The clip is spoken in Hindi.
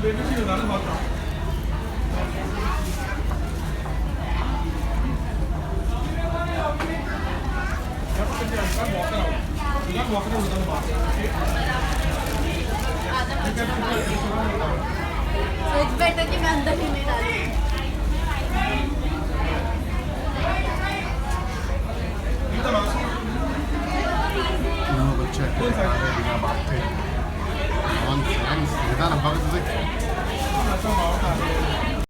इट्स बेटर कि मैं अंदर ही नहीं डालूं। biga batte non senza non va così